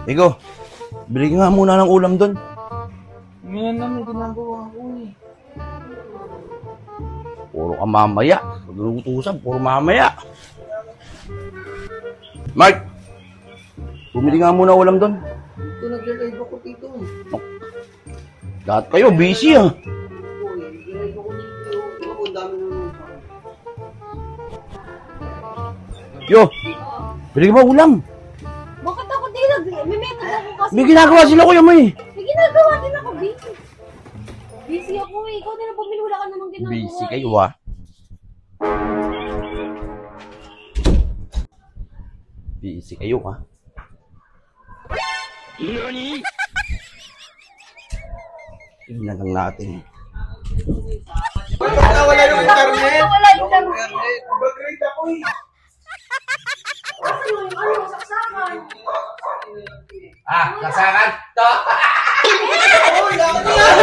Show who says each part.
Speaker 1: Ikaw, bili ka nga muna ng ulam doon.
Speaker 2: Ngayon na may ginagawa ko eh.
Speaker 1: Puro ka mamaya. Pag-utusan, puro mamaya. Mark! Bumili nga muna ulam doon.
Speaker 2: Ito, nag-live ako dito.
Speaker 1: Lahat kayo, busy ah.
Speaker 2: Uy, nag-live ako dito. Ako, ang dami naman.
Speaker 1: Yo, bili ka ba ulam?
Speaker 3: Bakit ako din? May method ako kasi.
Speaker 1: May ginagawa sila kuya mo eh.
Speaker 3: May ginagawa din ako, busy. Busy ako eh. Ikaw din ang bumili, wala ka namang ginagawa.
Speaker 1: Busy kayo ah. Busy kayo ah. NANI? Tingnan lang natin.
Speaker 2: Wala yung internet.
Speaker 3: Wala yung internet.
Speaker 2: Mag-rate ako eh.
Speaker 3: Ano, saksakan.
Speaker 1: Ah, kasakan to!
Speaker 2: Oh, lakad na yan.